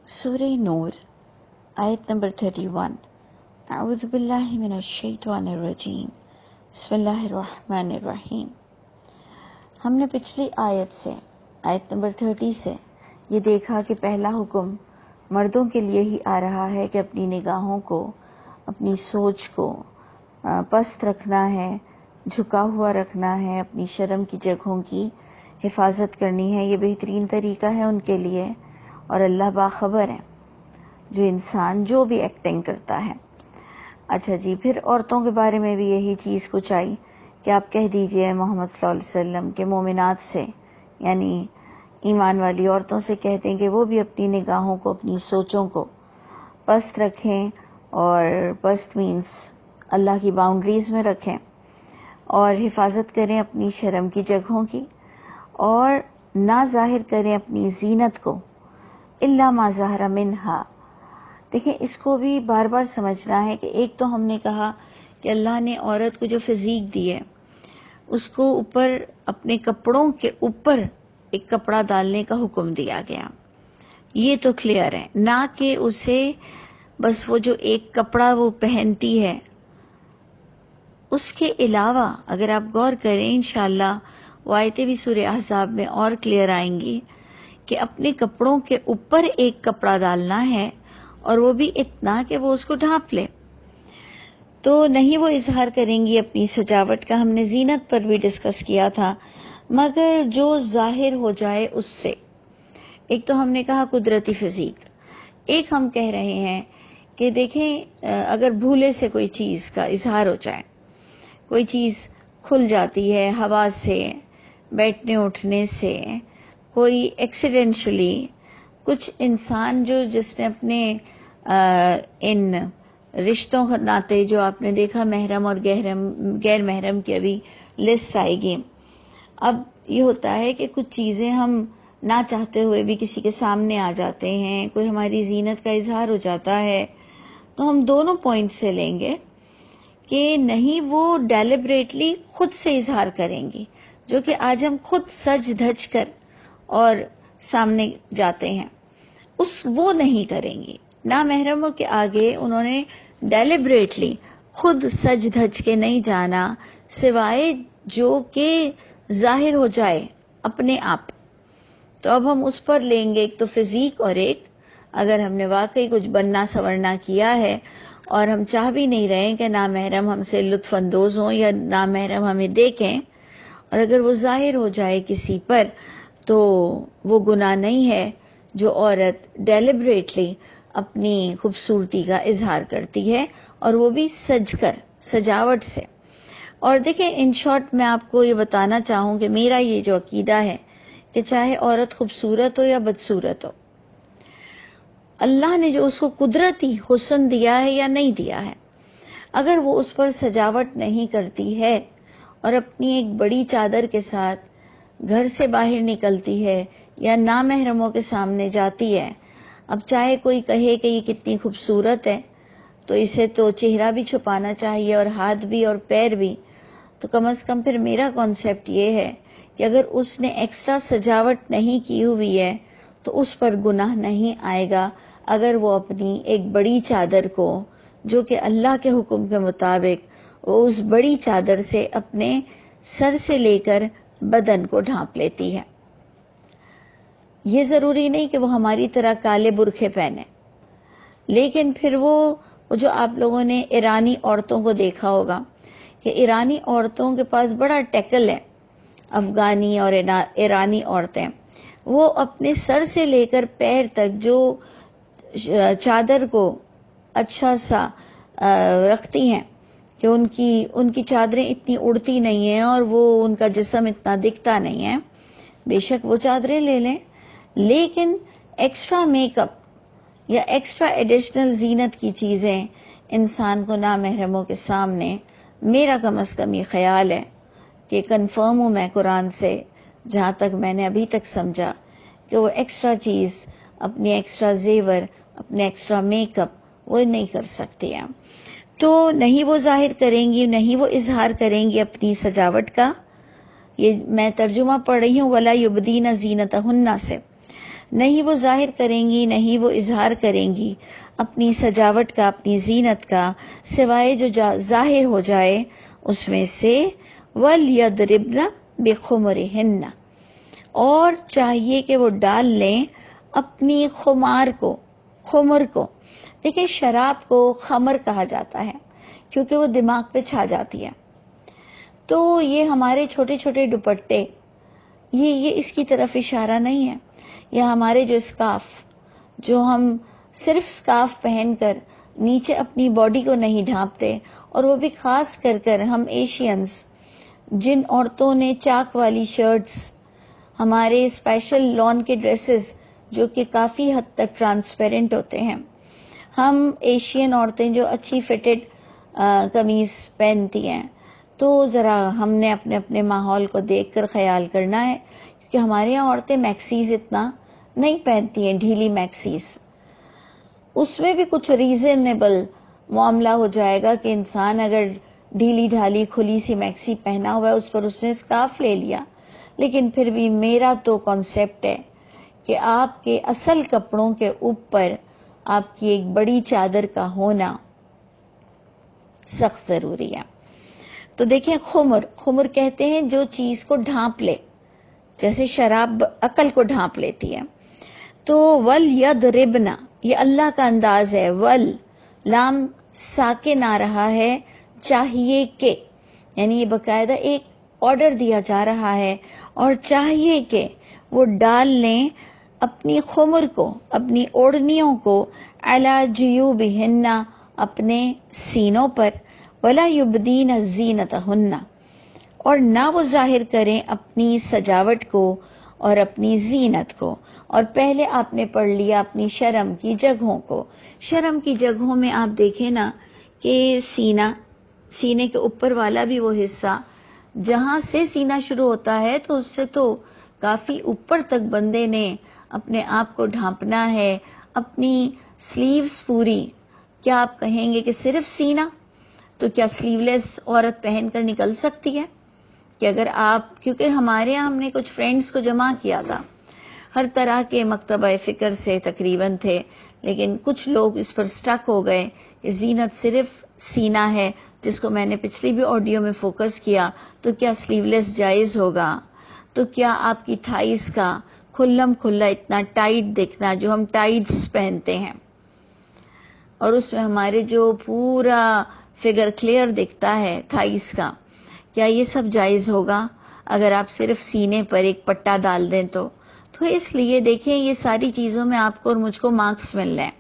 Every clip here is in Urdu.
سورہ نور آیت نمبر 31 اعوذ باللہ من الشیطان الرجیم بسم اللہ الرحمن الرحیم۔ ہم نے پچھلی آیت سے آیت نمبر 30 سے یہ دیکھا کہ پہلا حکم مردوں کے لیے ہی آ رہا ہے کہ اپنی نگاہوں کو، اپنی سوچ کو پست رکھنا ہے، جھکا ہوا رکھنا ہے، اپنی شرم کی جگہوں کی حفاظت کرنی ہے۔ یہ بہترین طریقہ ہے ان کے لیے، اور اللہ باخبر ہے جو انسان جو بھی ایکٹنگ کرتا ہے۔ اچھا جی، پھر عورتوں کے بارے میں بھی یہی چیز کچھ آئی کہ آپ کہہ دیجئے محمد صلی اللہ علیہ وسلم کے مومنات سے، یعنی ایمان والی عورتوں سے کہتے ہیں کہ وہ بھی اپنی نگاہوں کو، اپنی سوچوں کو پست رکھیں، اور پست مینس اللہ کی باؤنڈریز میں رکھیں، اور حفاظت کریں اپنی شرم کی جگہوں کی، اور نہ ظاہر کریں اپنی زینت کو الا ما ظہر منہا۔ دیکھیں، اس کو بھی بار بار سمجھنا ہے کہ ایک تو ہم نے کہا کہ اللہ نے عورت کو جو فزیک دی ہے اس کو اوپر اپنے کپڑوں کے اوپر ایک کپڑا ڈالنے کا حکم دیا گیا، یہ تو کلیئر ہے، نہ کہ اسے بس وہ جو ایک کپڑا وہ پہنتی ہے۔ اس کے علاوہ اگر آپ غور کریں انشاءاللہ وہ آیتیں بھی سورہ احزاب میں اور کلیئر آئیں گی کہ اپنے کپڑوں کے اوپر ایک کپڑا ڈالنا ہے، اور وہ بھی اتنا کہ وہ اس کو ڈھانپ لے۔ تو نہیں وہ اظہار کریں گی اپنی سجاوٹ کا، ہم نے زینت پر بھی ڈسکس کیا تھا، مگر جو ظاہر ہو جائے اس سے۔ ایک تو ہم نے کہا قدرتی فزیک، ایک ہم کہہ رہے ہیں کہ دیکھیں اگر بھولے سے کوئی چیز کا اظہار ہو جائے، کوئی چیز کھل جاتی ہے ہوا سے، بیٹھنے اٹھنے سے، کوئی ایکسیڈنشلی، کچھ انسان جس نے اپنے ان رشتوں ناطے جو آپ نے دیکھا محرم اور غیر محرم کی ابھی لسٹ آئے گی۔ اب یہ ہوتا ہے کہ کچھ چیزیں ہم نہ چاہتے ہوئے بھی کسی کے سامنے آ جاتے ہیں، کوئی ہماری زینت کا اظہار ہو جاتا ہے، تو ہم دونوں پوائنٹ سے لیں گے کہ نہیں وہ ڈیلیبریٹلی خود سے اظہار کریں گی، جو کہ آج ہم خود سج دھج کر اور سامنے جاتے ہیں، وہ نہیں کریں گی۔ نامحرموں کے آگے انہوں نے ڈیلیبریٹلی خود سج دھج کے نہیں جانا، سوائے جو کہ ظاہر ہو جائے اپنے آپ۔ تو اب ہم اس پر لیں گے ایک تو فزیک، اور ایک اگر ہم نے واقعی کچھ بننا سورنا کیا ہے اور ہم چاہ بھی نہیں رہے کہ نامحرم ہم سے لطف اندوز ہوں یا نامحرم ہمیں دیکھیں، اور اگر وہ ظاہر ہو جائے کسی پر تو وہ گناہ نہیں ہے جو عورت ڈیلیبریٹلی اپنی خوبصورتی کا اظہار کرتی ہے، اور وہ بھی سج کر، سجاوٹ سے۔ اور دیکھیں ان شارٹ میں آپ کو یہ بتانا چاہوں کہ میرا یہ جو عقیدہ ہے کہ چاہے عورت خوبصورت ہو یا بدصورت ہو، اللہ نے جو اس کو قدرتی حسن دیا ہے یا نہیں دیا ہے، اگر وہ اس پر سجاوٹ نہیں کرتی ہے اور اپنی ایک بڑی چادر کے ساتھ گھر سے باہر نکلتی ہے یا نامحرموں کے سامنے جاتی ہے، اب چاہے کوئی کہے کہ یہ کتنی خوبصورت ہے تو اسے تو چہرہ بھی چھپانا چاہیے اور ہاتھ بھی اور پیر بھی، تو کم از کم پھر میرا کانسیپٹ یہ ہے کہ اگر اس نے ایکسٹرا سجاوٹ نہیں کی ہوئی ہے تو اس پر گناہ نہیں آئے گا، اگر وہ اپنی ایک بڑی چادر کو، جو کہ اللہ کے حکم کے مطابق وہ اس بڑی چادر سے اپنے سر سے لے کر بدن کو ڈھانپ لیتی ہے۔ یہ ضروری نہیں کہ وہ ہماری طرح کالے برقعے پہنے، لیکن پھر وہ جو آپ لوگوں نے ایرانی عورتوں کو دیکھا ہوگا کہ ایرانی عورتوں کے پاس بڑا ٹیکل ہے، افغانی اور ایرانی عورتیں وہ اپنے سر سے لے کر پیر تک جو چادر کو اچھا سا رکھتی ہیں کہ ان کی چادریں اتنی اڑتی نہیں ہیں اور وہ ان کا جسم اتنا دکھتا نہیں ہے، بے شک وہ چادریں لے لیں، لیکن ایکسٹرا میک اپ یا ایکسٹرا ایڈیشنل زینت کی چیزیں انسان کو نامحرموں کے سامنے، میرا کم از کم یہ خیال ہے کہ کنفرم ہوں میں قرآن سے، جہاں تک میں نے ابھی تک سمجھا کہ وہ ایکسٹرا چیز، اپنی ایکسٹرا زیور، اپنے ایکسٹرا میک اپ وہ نہیں کر سکتی ہیں، تو نہیں وہ ظاہر کریں گی، نہیں وہ اظہار کریں گی اپنی سجاوٹ کا۔ یہ میں ترجمہ پڑھ رہی ہوں وَلَا يُبْدِينَ زِينَتَهُنَّ سے، نہیں وہ ظاہر کریں گی، نہیں وہ اظہار کریں گی اپنی سجاوٹ کا، اپنی زینت کا، سوائے جو ظاہر ہو جائے اس میں سے وَلْيَضْرِبْنَ بِخُمُرِهِنَّ، اور چاہیے کہ وہ ڈال لیں اپنی خمار کو، خمر کو. دیکھیں شراب کو خمر کہا جاتا ہے کیونکہ وہ دماغ پہ چھا جاتی ہے. تو یہ ہمارے چھوٹے چھوٹے دوپٹے، یہ اس کی طرف اشارہ نہیں ہے. یا ہمارے جو اسکارف، جو ہم صرف اسکارف پہن کر نیچے اپنی باڈی کو نہیں ڈھانپتے، اور وہ بھی خاص کر ہم ایشینز، جن عورتوں نے چاک والی شرٹس، ہمارے اسپیشل لان کے ڈریسز جو کہ کافی حد تک ٹرانسپیرنٹ ہوتے ہیں، ہم ایشین عورتیں جو اچھی فٹڈ قمیض پہنتی ہیں، تو ذرا ہم نے اپنے اپنے ماحول کو دیکھ کر خیال کرنا ہے، کیونکہ ہمارے یہاں عورتیں میکسیز اتنا نہیں پہنتی ہیں، ڈھیلی میکسیز. اس میں بھی کچھ ریزنیبل معاملہ ہو جائے گا کہ انسان اگر ڈھیلی ڈھالی کھلی سی میکسی پہنا ہوا ہے، اس پر اس نے اسکارف لے لیا. لیکن پھر بھی میرا تو کانسیپٹ ہے کہ آپ کے اصل کپڑوں کے اوپر آپ کی ایک بڑی چادر کا ہونا سخت ضروری ہے. تو دیکھیں خمر کہتے ہیں جو چیز کو ڈھانپ لے، جیسے شراب عقل کو ڈھانپ لیتی ہے. تو وَلْيَضْرِبْنَ یہ اللہ کا انداز ہے. ول لام ساکن آ رہا ہے، چاہیے کہ، یعنی یہ باقاعدہ ایک آرڈر دیا جا رہا ہے، اور چاہیے کہ وہ ڈال لیں اپنی خمر کو، اپنی اوڑھنیوں کو، علی جیوبہن اپنے سینوں پر، ولا یبدین زینتہن اور نہ وہ ظاہر کریں اپنی سجاوٹ کو اور اپنی زینت کو. اور پہلے آپ نے پڑھ لیا اپنی شرم کی جگہوں کو. شرم کی جگہوں میں آپ دیکھیں نا کہ سینے کے اوپر والا بھی وہ حصہ جہاں سے سینہ شروع ہوتا ہے، تو اس سے تو کافی اوپر تک بندے نے اپنے آپ کو ڈھانپنا ہے. اپنی سلیوز پوری، کیا آپ کہیں گے کہ صرف سینہ؟ تو کیا سلیو لیس عورت پہن کر نکل سکتی ہے؟ کہ اگر آپ، کیونکہ ہمارے یہاں ہم نے کچھ فرینڈز کو جمع کیا تھا، ہر طرح کے مکتبہ فکر سے تقریباً تھے، لیکن کچھ لوگ اس پر سٹک ہو گئے کہ زینت صرف سینہ ہے، جس کو میں نے پچھلی بھی آڈیو میں فوکس کیا. تو کیا سلیو لیس جائز ہوگا؟ تو کیا آپ کی تھائیز کا کھلم کھلا اتنا ٹائٹ دکھنا، جو ہم ٹائٹس پہنتے ہیں اور اس میں ہمارے جو پورا فگر کلیئر دکھتا ہے تھائیز کا، کیا یہ سب جائز ہوگا اگر آپ صرف سینے پر ایک پٹا ڈال دیں تو اس لیے دیکھیں یہ ساری چیزوں میں آپ کو اور مجھ کو مارکس مل رہے ہیں.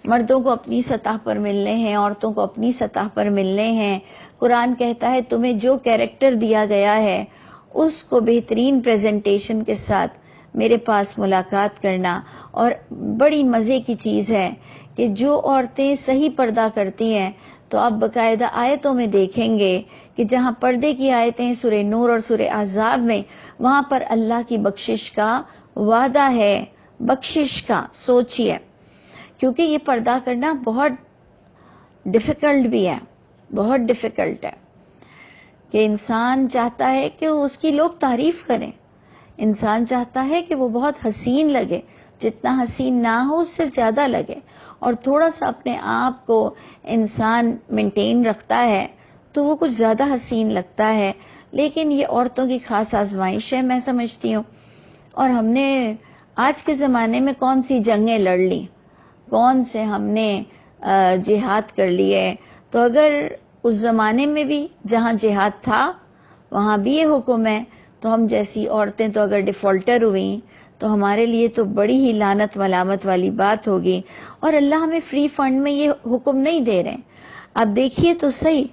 مردوں کو اپنی سطح پر ملنے ہیں، عورتوں کو اپنی سطح پر ملنے ہیں. قرآن کہتا ہے تمہیں جو کیریکٹر دیا گیا ہے اس کو بہترین پریزنٹیشن کے ساتھ میرے پاس ملاقات کرنا. اور بڑی مزے کی چیز ہے کہ جو عورتیں صحیح پردہ کرتی ہیں، تو آپ باقاعدہ آیتوں میں دیکھیں گے کہ جہاں پردے کی آیتیں سورہ نور اور سورہ احزاب میں، وہاں پر اللہ کی بخشش کا وعدہ ہے، بخشش کا. سوچئے، کیونکہ یہ پردہ کرنا بہت ڈیفیکلٹ بھی ہے، بہت ڈیفیکلٹ ہے کہ انسان چاہتا ہے کہ اس کی لوگ تعریف کریں، انسان چاہتا ہے کہ وہ بہت حسین لگے، جتنا حسین نہ ہو اس سے زیادہ لگے، اور تھوڑا سا اپنے آپ کو انسان مینٹین رکھتا ہے تو وہ کچھ زیادہ حسین لگتا ہے. لیکن یہ عورتوں کی خاص آزمائش ہے میں سمجھتی ہوں. اور ہم نے آج کے زمانے میں کون سی جنگیں لڑ لی، کون سے ہم نے جہاد کر لیے. تو اگر اس زمانے میں بھی جہاں جہاد تھا وہاں بھی یہ حکم ہے، تو ہم جیسی عورتیں تو اگر ڈیفالٹر ہوئیں تو ہمارے لیے تو بڑی ہی لعنت ملامت والی بات ہوگی. اور اللہ ہمیں فری فنڈ میں یہ حکم نہیں دے رہے. آپ دیکھیے تو صحیح،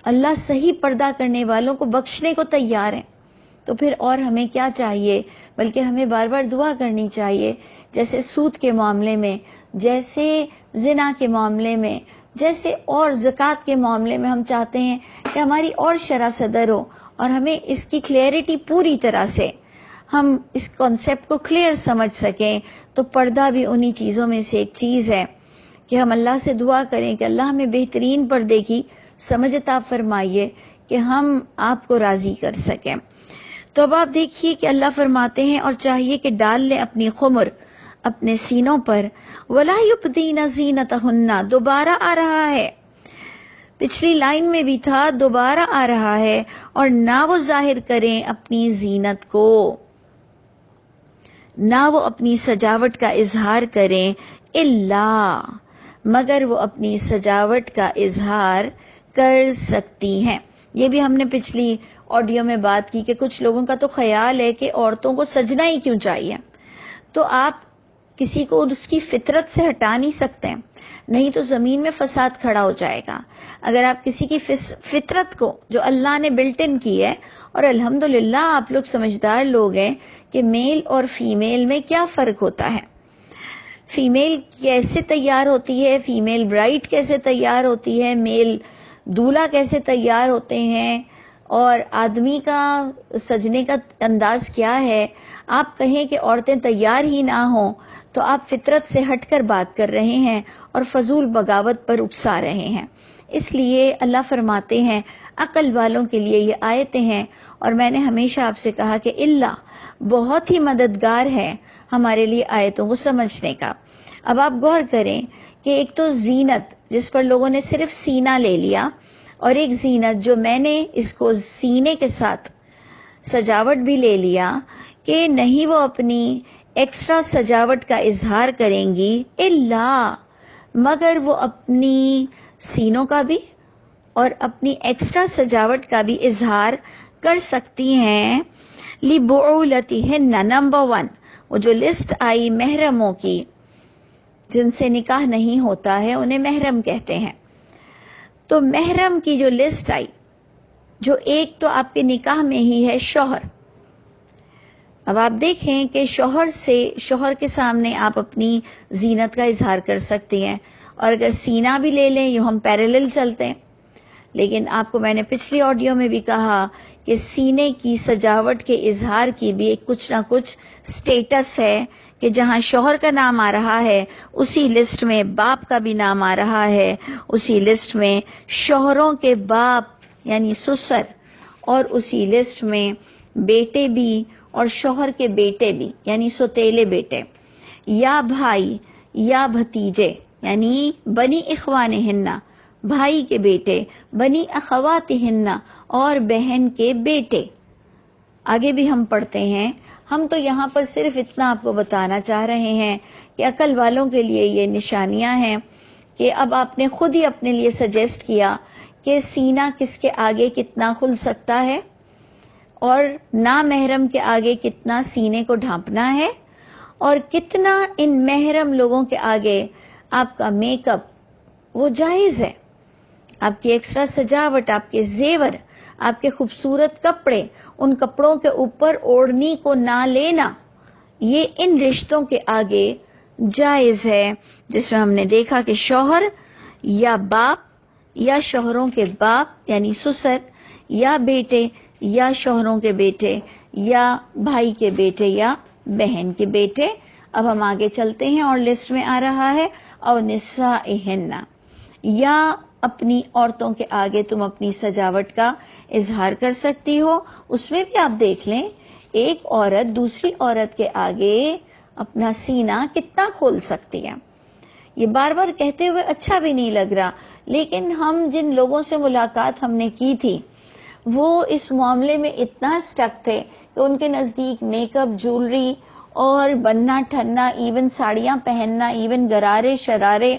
اللہ صحیح پردہ کرنے والوں کو بخشنے کو تیار ہیں. تو پھر اور ہمیں کیا چاہیے؟ بلکہ ہمیں بار بار دعا کرنی چاہیے، جیسے سود کے معاملے میں، جیسے زنا کے معاملے میں، جیسے اور زکوٰۃ کے معاملے میں ہم چاہتے ہیں کہ ہماری اور شرح صدر ہو اور ہمیں اس کی کلیئرٹی پوری طرح سے ہم اس کانسیپٹ کو کلیئر سمجھ سکیں. تو پردہ بھی انہی چیزوں میں سے ایک چیز ہے کہ ہم اللہ سے دعا کریں کہ اللہ ہمیں بہترین پردے کی سمجھ عطا فرمائیے کہ ہم آپ کو راضی کر سکیں. تو اب آپ دیکھیے کہ اللہ فرماتے ہیں اور چاہیے کہ ڈال لیں اپنی خمر اپنے سینوں پر. وَلَا يُبْدِينَ زِينَتَهُنَّ دوبارہ آ رہا ہے، پچھلی لائن میں بھی تھا، دوبارہ آ رہا ہے. اور نہ وہ ظاہر کریں اپنی زینت کو، نہ وہ اپنی سجاوٹ کا اظہار کریں، الا مگر وہ اپنی سجاوٹ کا اظہار کر سکتی ہیں. یہ بھی ہم نے پچھلی آڈیو میں بات کی کہ کچھ لوگوں کا تو خیال ہے کہ عورتوں کو سجنا ہی کیوں چاہیے. تو آپ کسی کو اس کی فطرت سے ہٹا نہیں سکتے، نہیں تو زمین میں فساد کھڑا ہو جائے گا. اگر آپ کسی کی فطرت کو جو اللہ نے بلٹ ان کی ہے، اور الحمدللہ آپ لوگ سمجھدار لوگ ہیں کہ میل اور فیمیل میں کیا فرق ہوتا ہے، فیمیل کیسے تیار ہوتی ہے، فیمیل برائڈ کیسے تیار ہوتی ہے، میل دولہا کیسے تیار ہوتے ہیں، اور آدمی کا سجنے کا انداز کیا ہے. آپ کہیں کہ عورتیں تیار ہی نہ ہوں تو آپ فطرت سے ہٹ کر بات کر رہے ہیں اور فضول بغاوت پر اکسا رہے ہیں. اس لیے اللہ فرماتے ہیں عقل والوں کے لیے یہ آیتیں ہیں. اور میں نے ہمیشہ آپ سے کہا کہ اللہ بہت ہی مددگار ہے ہمارے لیے آیتوں کو سمجھنے کا. اب آپ غور کریں کہ ایک تو زینت جس پر لوگوں نے صرف سینہ لے لیا، اور ایک زینت جو میں نے اس کو سینے کے ساتھ سجاوٹ بھی لے لیا کہ نہیں وہ اپنی ایکسٹرا سجاوٹ کا اظہار کریں گی، الا مگر وہ اپنی سینوں کا بھی اور اپنی ایکسٹرا سجاوٹ کا بھی اظہار کر سکتی ہیں. لِبُعُولَتِهِنَّ نمبر 1 وہ جو لسٹ آئی محرموں کی جن سے نکاح نہیں ہوتا ہے انہیں محرم کہتے ہیں. تو محرم کی جو لسٹ آئی، جو ایک تو آپ کے نکاح میں ہی ہے شوہر. اب آپ دیکھیں کہ شوہر کے سامنے آپ اپنی زینت کا اظہار کر سکتی ہیں، اور اگر سینہ بھی لے لیں یوں ہم پیرالل چلتے ہیں. لیکن آپ کو میں نے پچھلی آڈیو میں بھی کہا کہ سینے کی سجاوٹ کے اظہار کی بھی ایک کچھ نہ کچھ سٹیٹس ہے کہ جہاں شوہر کا نام آ رہا ہے اسی لسٹ میں باپ کا بھی نام آ رہا ہے، اسی لسٹ میں شوہروں کے باپ یعنی سسر، اور اسی لسٹ میں بیٹے بھی اور شوہر کے بیٹے بھی یعنی سوتیلے بیٹے، یا بھائی یا بھتیجے یعنی بنی اخوانہن بھائی کے بیٹے، بنی اخواتہن اور بہن کے بیٹے. آگے بھی ہم پڑھتے ہیں. ہم تو یہاں پر صرف اتنا آپ کو بتانا چاہ رہے ہیں کہ عقل والوں کے لیے یہ نشانیاں ہیں کہ اب آپ نے خود ہی اپنے لیے سجیسٹ کیا کہ سینہ کس کے آگے کتنا کھل سکتا ہے اور نامحرم کے آگے کتنا سینے کو ڈھانپنا ہے، اور کتنا ان محرم لوگوں کے آگے آپ کا میک اپ وہ جائز ہے. آپ کی ایکسٹرا سجاوٹ، آپ کے زیور، آپ کے خوبصورت کپڑے، ان کپڑوں کے اوپر اوڑھنی کو نہ لینا، یہ ان رشتوں کے آگے جائز ہے، جس میں ہم نے دیکھا کہ شوہر یا باپ یا شوہروں کے باپ یعنی سسر، یا بیٹے یا شوہروں کے بیٹے، یا بھائی کے بیٹے یا بہن کے بیٹے. اب ہم آگے چلتے ہیں اور لسٹ میں آ رہا ہے او نسائہن، یا اپنی عورتوں کے آگے تم اپنی سجاوٹ کا اظہار کر سکتی ہو. اس میں بھی آپ دیکھ لیں ایک عورت دوسری عورت کے آگے اپنا سینہ کتنا کھول سکتی ہے. یہ بار بار کہتے ہوئے اچھا بھی نہیں لگ رہا، لیکن ہم جن لوگوں سے ملاقات ہم نے کی تھی وہ اس معاملے میں اتنا سٹک تھے کہ ان کے نزدیک میک اپ، جولری اور بننا ٹھننا، ایون ساڑیاں پہننا، ایون گرارے شرارے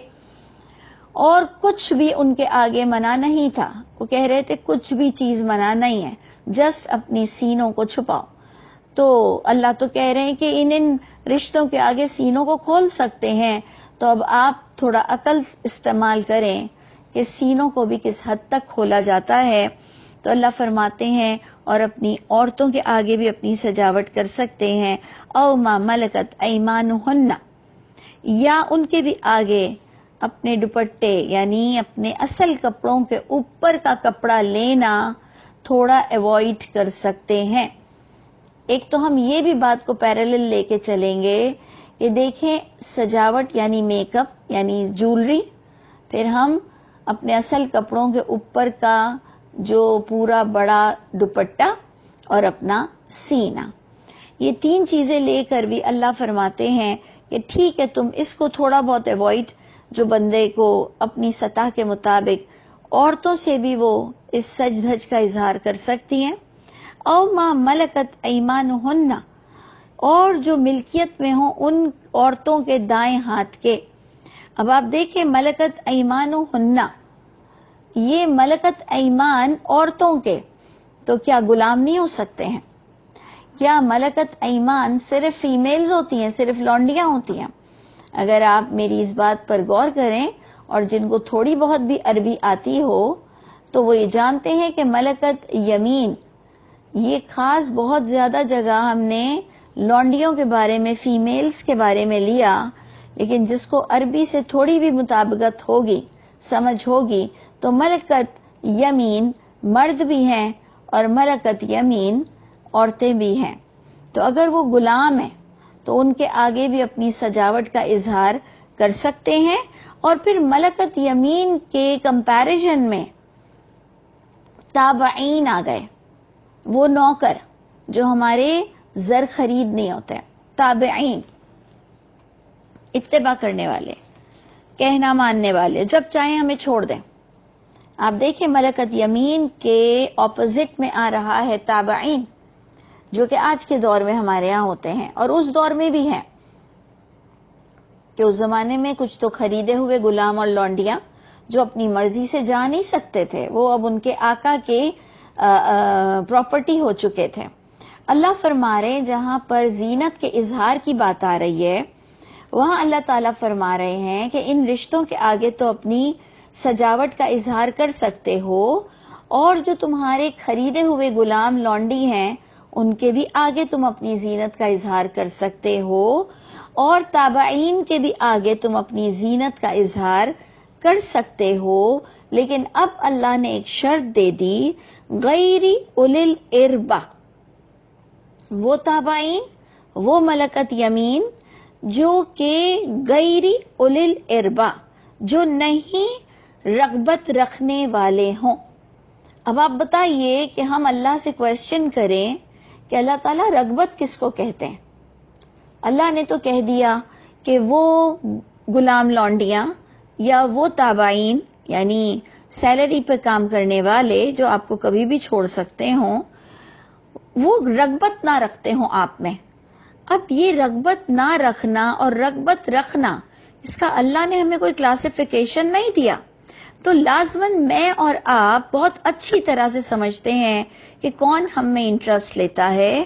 اور کچھ بھی ان کے آگے منع نہیں تھا. وہ کہہ رہے تھے کچھ بھی چیز منع نہیں ہے، جسٹ اپنی سینوں کو چھپاؤ. تو اللہ تو کہہ رہے ہیں کہ ان رشتوں کے آگے سینوں کو کھول سکتے ہیں. تو اب آپ تھوڑا عقل استعمال کریں کہ سینوں کو بھی کس حد تک کھولا جاتا ہے. تو اللہ فرماتے ہیں اور اپنی عورتوں کے آگے بھی اپنی سجاوٹ کر سکتے ہیں. او ما ملکت ایمانہن، یا ان کے بھی آگے اپنے دوپٹے یعنی اپنے اصل کپڑوں کے اوپر کا کپڑا لینا تھوڑا ایوائڈ کر سکتے ہیں. ایک تو ہم یہ بھی بات کو پیرالل لے کے چلیں گے کہ دیکھیں سجاوٹ یعنی میک اپ یعنی جولری، پھر ہم اپنے اصل کپڑوں کے اوپر کا جو پورا بڑا دوپٹہ اور اپنا سینا. یہ 3 چیزیں لے کر بھی اللہ فرماتے ہیں کہ ٹھیک ہے تم اس کو تھوڑا بہت ایوائڈ، جو بندے کو اپنی سطح کے مطابق عورتوں سے بھی وہ اس سج دھج کا اظہار کر سکتی ہیں. او ما ملکت ایمانہن، اور جو ملکیت میں ہوں ان عورتوں کے دائیں ہاتھ کے. اب آپ دیکھیں ملکت ایمانہن، یہ ملکت ایمان عورتوں کے، تو کیا غلام نہیں ہو سکتے ہیں؟ کیا ملکت ایمان صرف فیمیلز ہوتی ہیں، صرف لونڈیاں ہوتی ہیں؟ اگر آپ میری اس بات پر غور کریں، اور جن کو تھوڑی بہت بھی عربی آتی ہو تو وہ یہ جانتے ہیں کہ ملکت یمین یہ خاص بہت زیادہ جگہ ہم نے لونڈیوں کے بارے میں، فیمیلز کے بارے میں لیا، لیکن جس کو عربی سے تھوڑی بھی مطابقت ہوگی، سمجھ ہوگی، تو ملکت یمین مرد بھی ہیں اور ملکت یمین عورتیں بھی ہیں. تو اگر وہ غلام ہیں تو ان کے آگے بھی اپنی سجاوٹ کا اظہار کر سکتے ہیں. اور پھر ملکت یمین کے کمپیریزن میں تابعین آ گئے، وہ نوکر جو ہمارے زر خرید نہیں ہوتے، تابعین، اتباع کرنے والے، کہنا ماننے والے، جب چاہیں ہمیں چھوڑ دیں. آپ دیکھیں ملکت یمین کے اپوزٹ میں آ رہا ہے تابعین، جو کہ آج کے دور میں ہمارے ہاں ہوتے ہیں اور اس دور میں بھی ہیں، کہ اس زمانے میں کچھ تو خریدے ہوئے غلام اور لونڈیاں جو اپنی مرضی سے جا نہیں سکتے تھے، وہ اب ان کے آقا کے پراپرٹی ہو چکے تھے. اللہ فرما رہے جہاں پر زینت کے اظہار کی بات آ رہی ہے، وہاں اللہ تعالیٰ فرما رہے ہیں کہ ان رشتوں کے آگے تو اپنی سجاوٹ کا اظہار کر سکتے ہو، اور جو تمہارے خریدے ہوئے غلام لونڈی ہیں ان کے بھی آگے تم اپنی زینت کا اظہار کر سکتے ہو، اور تابعین کے بھی آگے تم اپنی زینت کا اظہار کر سکتے ہو. لیکن اب اللہ نے ایک شرط دے دی، غیر اولل الاربہ، وہ تابعین، وہ ملکت یمین جو کہ غیر اولل الاربہ، جو نہیں رغبت رکھنے والے ہوں. اب آپ بتائیے کہ ہم اللہ سے کویسچن کریں کہ اللہ تعالیٰ رغبت کس کو کہتے ہیں؟ اللہ نے تو کہہ دیا کہ وہ غلام لونڈیاں یا وہ تابعین، یعنی سیلری پہ کام کرنے والے جو آپ کو کبھی بھی چھوڑ سکتے ہوں، وہ رغبت نہ رکھتے ہوں آپ میں. اب یہ رغبت نہ رکھنا اور رغبت رکھنا، اس کا اللہ نے ہمیں کوئی کلاسیفیکیشن نہیں دیا. تو لازماً میں اور آپ بہت اچھی طرح سے سمجھتے ہیں کہ کون ہم میں انٹرسٹ لیتا ہے،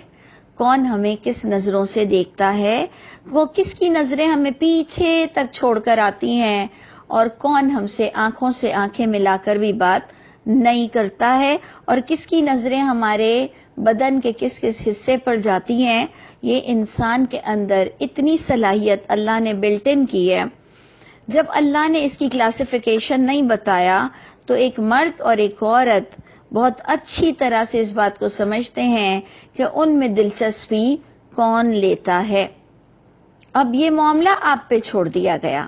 کون ہمیں کس نظروں سے دیکھتا ہے، وہ کس کی نظریں ہمیں پیچھے تک چھوڑ کر آتی ہیں، اور کون ہم سے آنکھیں ملا کر بھی بات نہیں کرتا ہے، اور کس کی نظریں ہمارے بدن کے کس کس حصے پر جاتی ہیں. یہ انسان کے اندر اتنی صلاحیت اللہ نے بلٹ ان کی ہے. جب اللہ نے اس کی کلاسیفیکیشن نہیں بتایا تو ایک مرد اور ایک عورت بہت اچھی طرح سے اس بات کو سمجھتے ہیں کہ ان میں دلچسپی کون لیتا ہے. اب یہ معاملہ آپ پہ چھوڑ دیا گیا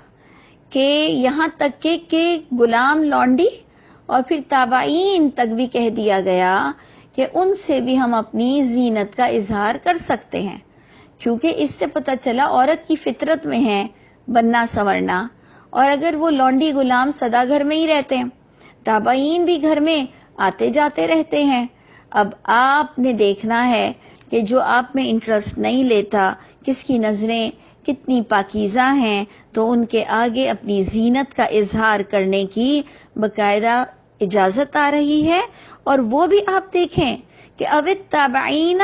کہ یہاں تک کہ غلام لونڈی اور پھر تابعین تک بھی کہہ دیا گیا کہ ان سے بھی ہم اپنی زینت کا اظہار کر سکتے ہیں، کیونکہ اس سے پتہ چلا عورت کی فطرت میں ہے بننا سنورنا. اور اگر وہ لونڈی غلام سدا گھر میں ہی رہتے ہیں، تابعین بھی گھر میں آتے جاتے رہتے ہیں. اب آپ نے دیکھنا ہے کہ جو آپ میں انٹرسٹ نہیں لیتا، کس کی نظریں کتنی پاکیزہ ہیں، تو ان کے آگے اپنی زینت کا اظہار کرنے کی باقاعدہ اجازت آ رہی ہے. اور وہ بھی آپ دیکھیں کہ اب التابعین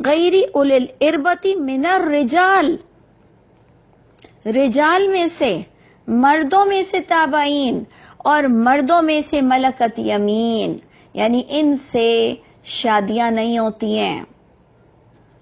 غیر اولی الاربۃ من الرجال، رجال میں سے، مردوں میں سے تابعین اور مردوں میں سے ملکت یمین، یعنی ان سے شادیاں نہیں ہوتی ہیں.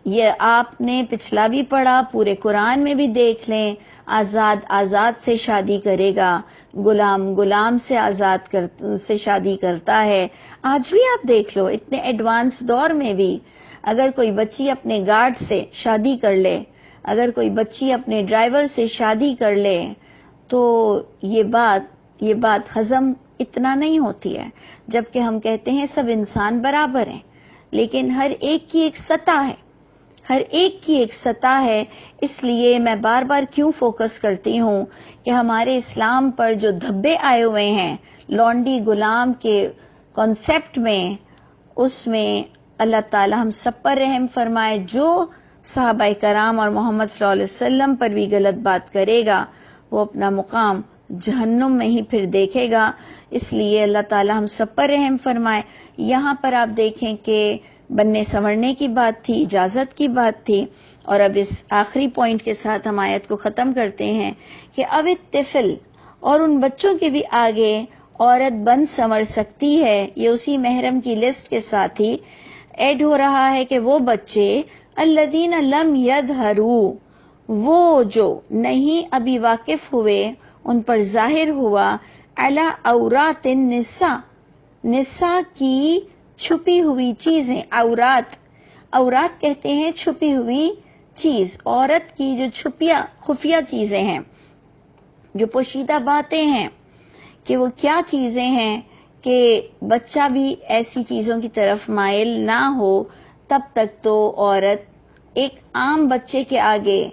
یہ آپ نے پچھلا بھی پڑھا، پورے قرآن میں بھی دیکھ لیں، آزاد سے شادی کرے گا، غلام سے شادی کرتا ہے. آج بھی آپ دیکھ لو، اتنے ایڈوانس دور میں بھی اگر کوئی بچی اپنے گارڈ سے شادی کر لے، اگر کوئی بچی اپنے ڈرائیور سے شادی کر لے، تو یہ بات ہضم اتنا نہیں ہوتی ہے. جبکہ ہم کہتے ہیں سب انسان برابر ہیں، لیکن ہر ایک کی ایک سطح ہے، ہر ایک کی ایک سطح ہے. اس لیے میں بار بار کیوں فوکس کرتی ہوں کہ ہمارے اسلام پر جو دھبے آئے ہوئے ہیں لونڈی غلام کے کانسیپٹ میں، اس میں اللہ تعالی ہم سب پر رحم فرمائے. جو صحابہ کرام اور محمد صلی اللہ علیہ وسلم پر بھی غلط بات کرے گا وہ اپنا مقام جہنم میں ہی پھر دیکھے گا. اس لیے اللہ تعالی ہم سب پر رحم فرمائے. یہاں پر آپ دیکھیں کہ بننے سنورنے کی بات تھی، اجازت کی بات تھی، اور اب اس آخری پوائنٹ کے ساتھ ہم آیت کو ختم کرتے ہیں کہ اب الطفل، اور ان بچوں کے بھی آگے عورت بن سنور سکتی ہے. یہ اسی محرم کی لسٹ کے ساتھ ہی ایڈ ہو رہا ہے کہ وہ بچے الذین لم یظہروا، وہ جو نہیں ابھی واقف ہوئے، ان پر ظاہر ہوا علی عورات النساء، نساء کی چھپی ہوئی چیزیں. عورات کہتے ہیں چھپی ہوئی چیز، عورت کی جو خفیہ چیزیں ہیں، جو پوشیدہ باتیں ہیں، کہ وہ کیا چیزیں ہیں کہ بچہ بھی ایسی چیزوں کی طرف مائل نہ ہو. تب تک تو عورت ایک عام بچے کے آگے،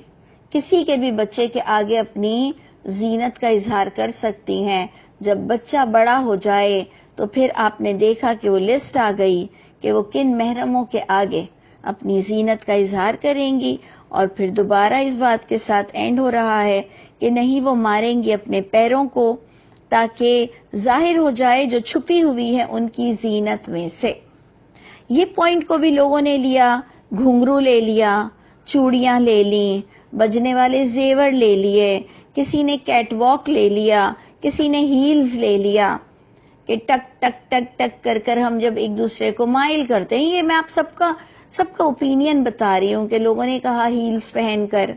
کسی کے بھی بچے کے آگے اپنی زینت کا اظہار کر سکتی ہیں. جب بچہ بڑا ہو جائے تو پھر آپ نے دیکھا کہ وہ لسٹ آ گئی کہ وہ کن محرموں کے آگے اپنی زینت کا اظہار کریں گی. اور پھر دوبارہ اس بات کے ساتھ اینڈ ہو رہا ہے کہ نہیں وہ ماریں گی اپنے پیروں کو، تاکہ ظاہر ہو جائے جو چھپی ہوئی ہے ان کی زینت میں سے. یہ پوائنٹ کو بھی لوگوں نے لیا، گھنگرو لے لیا، چوڑیاں لے لیں، بجنے والے زیور لے لیے، کسی نے کیٹ واک لے لیا، کسی نے ہیلز لے لیا، کہ ٹک ٹک ٹک ٹک کر کر ہم جب ایک دوسرے کو مائل کرتے ہیں. یہ میں آپ سب کا اوپینین بتا رہی ہوں کہ لوگوں نے کہا ہیلز پہن کر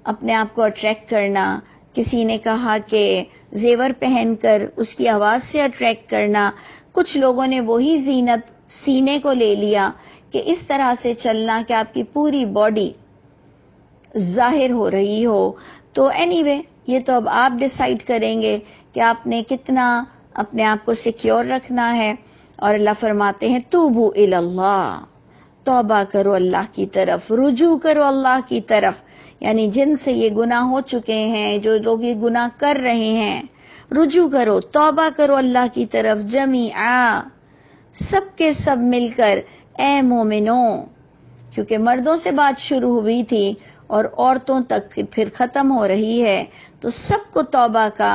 اپنے آپ کو اٹریکٹ کرنا، کسی نے کہا کہ زیور پہن کر اس کی آواز سے اٹریکٹ کرنا، کچھ لوگوں نے وہی زینت سینے کو لے لیا کہ اس طرح سے چلنا کہ آپ کی پوری باڈی ظاہر ہو رہی ہو. تو اینی وے یہ تو اب آپ ڈیسائیڈ کریں گے کہ آپ نے کتنا اپنے آپ کو سیکیور رکھنا ہے. اور اللہ فرماتے ہیں توبو الی اللہ، توبہ کرو اللہ کی طرف، رجوع کرو اللہ کی طرف. یعنی جن سے یہ گناہ ہو چکے ہیں، جو لوگ یہ گناہ کر رہے ہیں، رجوع کرو، توبہ کرو اللہ کی طرف. جمیعا، سب کے سب مل کر. اے مومنوں، کیونکہ مردوں سے بات شروع ہوئی تھی اور عورتوں تک پھر ختم ہو رہی ہے، تو سب کو توبہ کا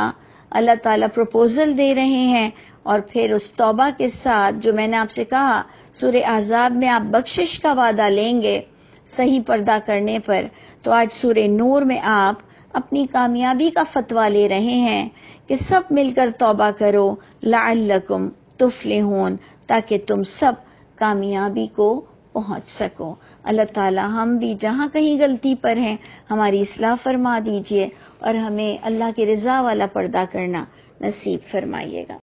اللہ تعالیٰ پروپوزل دے رہے ہیں. اور پھر اس توبہ کے ساتھ جو میں نے آپ سے کہا سورہ احزاب میں آپ بخشش کا وعدہ لیں گے صحیح پردہ کرنے پر، تو آج سورہ نور میں آپ اپنی کامیابی کا فتویٰ لے رہے ہیں کہ سب مل کر توبہ کرو لعلکم تفلحون، تاکہ تم سب کامیابی کو پہنچ سکو. اللہ تعالی ہم بھی جہاں کہیں غلطی پر ہیں ہماری اصلاح فرما دیجئے، اور ہمیں اللہ کی رضا والا پردہ کرنا نصیب فرمائیے گا.